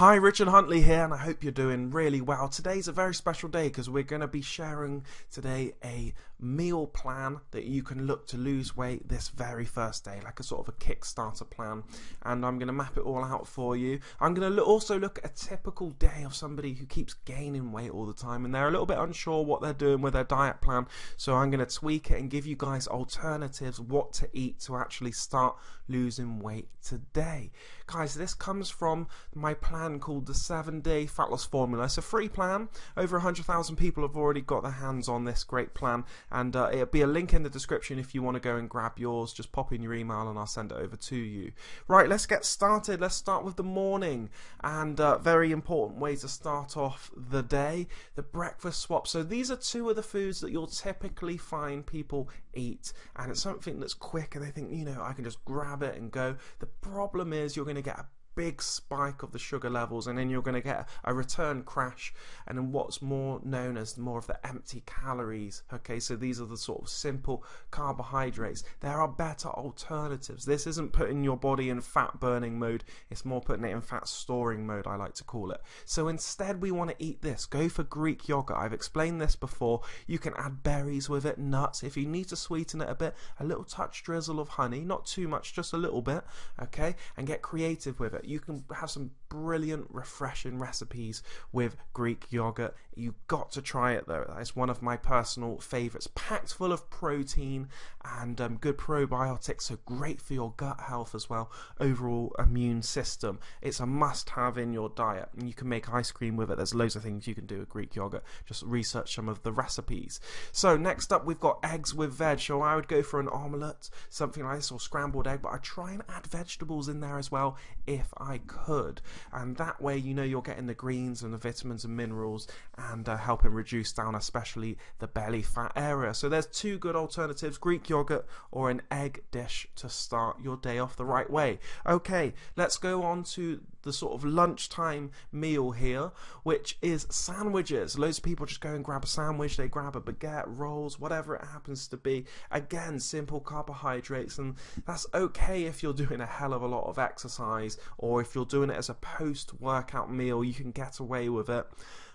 Hi, Richard Huntley here, and I hope you're doing really well. Today's a very special day because we're going to be sharing today a meal plan that you can look to lose weight this very first day, like a sort of a Kickstarter plan, and I'm going to map it all out for you. I'm going to also look at a typical day of somebody who keeps gaining weight all the time, and they're a little bit unsure what they're doing with their diet plan, so I'm going to tweak it and give you guys alternatives, what to eat to actually start losing weight today. Guys, this comes from my plan called the 7-Day Fat Loss Formula. It's a free plan. Over 100,000 people have already got their hands on this great plan, and it'll be a link in the description if you want to go and grab yours. Just pop in your email and I'll send it over to you. Right, let's get started. Let's start with the morning, and very important way to start off the day, the breakfast swap. So these are two of the foods that you'll typically find people eat, and it's something that's quick and they think, you know, I can just grab it and go. The problem is you're going to get a big spike of the sugar levels, and then you're going to get a return crash, and then what's more known as more of the empty calories. Okay, so these are the sort of simple carbohydrates. There are better alternatives. This isn't putting your body in fat burning mode, it's more putting it in fat storing mode, I like to call it. So instead we want to eat this. Go for Greek yogurt. I've explained this before. You can add berries with it, nuts. If you need to sweeten it a bit, a little touch drizzle of honey, not too much, just a little bit, okay, and get creative with it. You can have some brilliant, refreshing recipes with Greek yogurt. You've got to try it though. It's one of my personal favorites. Packed full of protein and good probiotics, so great for your gut health as well, overall immune system. It's a must-have in your diet, and you can make ice cream with it. There's loads of things you can do with Greek yogurt. Just research some of the recipes. So next up, we've got eggs with veg. So I would go for an omelette, something like this, or scrambled egg, but I try and add vegetables in there as well if I could, and that way you know you're getting the greens and the vitamins and minerals, and helping reduce down especially the belly fat area. So there's two good alternatives, Greek yogurt or an egg dish, to start your day off the right way. Okay, let's go on to the sort of lunchtime meal here, which is sandwiches. Loads of people just go and grab a sandwich. They grab a baguette, rolls, whatever it happens to be. Again, simple carbohydrates, and that's okay if you're doing a hell of a lot of exercise, or if you're doing it as a post-workout meal, you can get away with it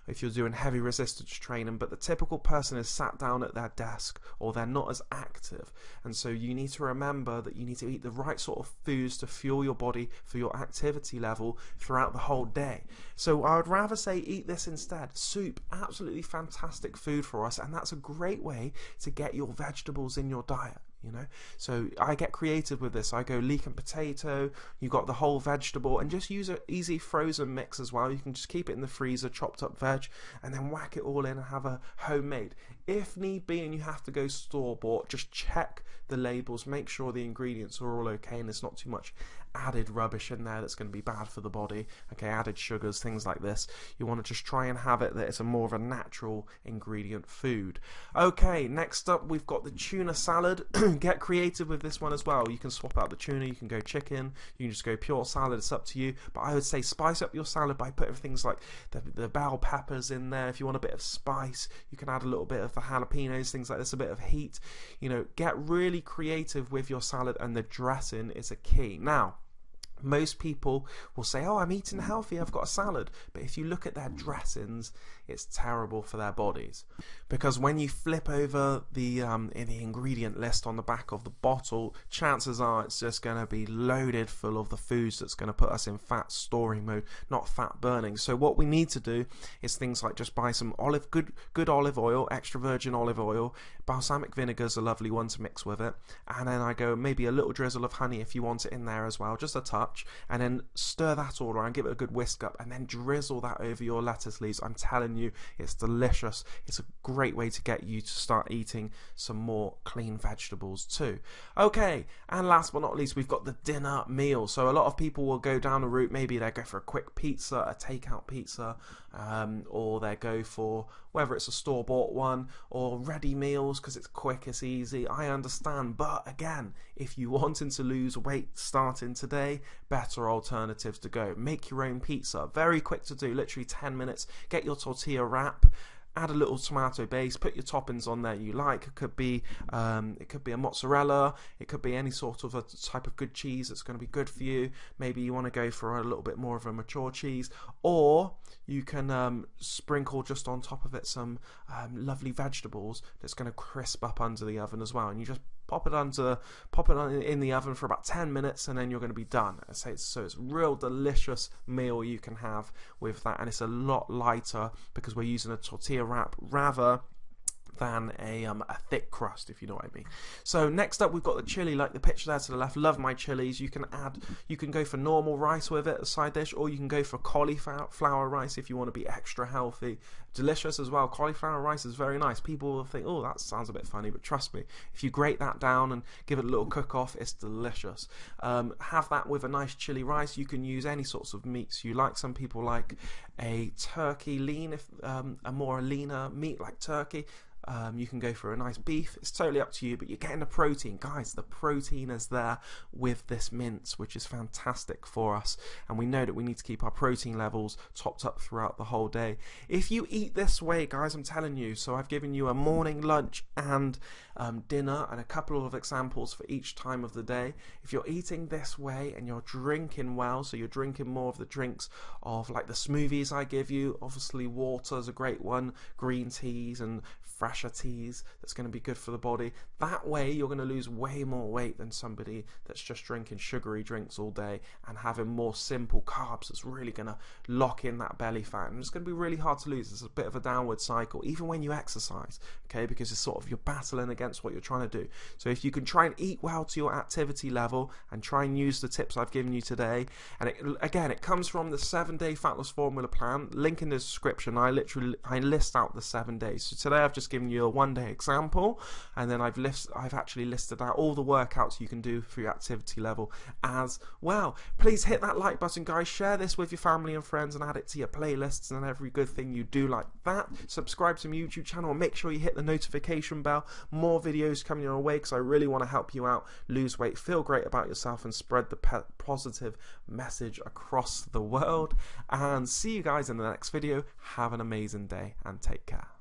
if you're doing heavy resistance training. But the typical person is sat down at their desk, or they're not as active, and so you need to remember that you need to eat the right sort of foods to fuel your body for your activity level throughout the whole day. So I would rather say eat this instead. Soup, absolutely fantastic food for us, and that's a great way to get your vegetables in your diet. You know, so I get creative with this. I go leek and potato, you got the whole vegetable, and just use an easy frozen mix as well. You can just keep it in the freezer, chopped up veg, and then whack it all in and have a homemade. If need be and you have to go store-bought, just check the labels, make sure the ingredients are all okay and there's not too much added rubbish in there that's going to be bad for the body. Okay, added sugars, things like this. You want to just try and have it that it's a more of a natural ingredient food. Okay, next up we've got the tuna salad. Get creative with this one as well. You can swap out the tuna, you can go chicken, you can just go pure salad, it's up to you. But I would say spice up your salad by putting things like the bell peppers in there. If you want a bit of spice, you can add a little bit of the jalapenos, things like this, a bit of heat. You know, get really creative with your salad, and the dressing is a key. Now, most people will say, oh, I'm eating healthy, I've got a salad. But if you look at their dressings, it's terrible for their bodies. Because when you flip over the ingredient list on the back of the bottle, chances are it's just going to be loaded full of the foods that's going to put us in fat storing mode, not fat burning. So what we need to do is things like just buy some good olive oil, extra virgin olive oil. Balsamic vinegar is a lovely one to mix with it. And then I go maybe a little drizzle of honey if you want it in there as well, just a touch. And then stir that all around, give it a good whisk up, and then drizzle that over your lettuce leaves. I'm telling you, it's delicious. It's a great way to get you to start eating some more clean vegetables too. Okay, and last but not least, we've got the dinner meal. So a lot of people will go down the route, maybe they go for a quick pizza, a takeout pizza, or they go for whether it's a store-bought one or ready meals because it's quick, it's easy. I understand, but again, if you wanting to lose weight starting today, better alternatives to go. Make your own pizza, very quick to do, literally 10 minutes. Get your tortilla wrap, add a little tomato base, put your toppings on there you like. It could be a mozzarella, it could be any sort of a type of good cheese that's going to be good for you. Maybe you want to go for a little bit more of a mature cheese, or you can sprinkle just on top of it some lovely vegetables that's going to crisp up under the oven as well, and you just pop it in the oven for about 10 minutes, and then you're going to be done. So it's a real delicious meal you can have with that, and it's a lot lighter because we're using a tortilla wrap rather than a thick crust, if you know what I mean. So next up, we've got the chili, like the picture there to the left. Love my chilies. You can go for normal rice with it, a side dish, or you can go for cauliflower rice if you want to be extra healthy. Delicious as well. Cauliflower rice is very nice. People will think, oh, that sounds a bit funny, but trust me, if you grate that down and give it a little cook off, it's delicious. Have that with a nice chili rice. You can use any sorts of meats you like. Some people like a turkey lean, if a more leaner meat like turkey. You can go for a nice beef. It's totally up to you, but you're getting the protein. Guys, the protein is there with this mince, which is fantastic for us. And we know that we need to keep our protein levels topped up throughout the whole day. If you eat this way, guys, I'm telling you, so I've given you a morning, lunch, and dinner, and a couple of examples for each time of the day. If you're eating this way and you're drinking well, so you're drinking more of the drinks of like the smoothies I give you, obviously water is a great one, green teas and fresher teas, that's going to be good for the body. That way you're going to lose way more weight than somebody that's just drinking sugary drinks all day and having more simple carbs. That's really going to lock in that belly fat, and it's going to be really hard to lose. It's a bit of a downward cycle even when you exercise, okay, because it's sort of you're battling against what you're trying to do. So if you can try and eat well to your activity level and try and use the tips I've given you today, and it comes from the 7-day fat loss formula plan, link in the description. I list out the 7 days. So today I've just given you a 1-day example, and then I've actually listed out all the workouts you can do for your activity level as well. Please hit that like button, guys. Share this with your family and friends and add it to your playlists and every good thing you do like that. Subscribe to my YouTube channel and make sure you hit the notification bell. More videos coming your way because I really want to help you out, lose weight, feel great about yourself, and spread the positive message across the world. And see you guys in the next video. Have an amazing day and take care.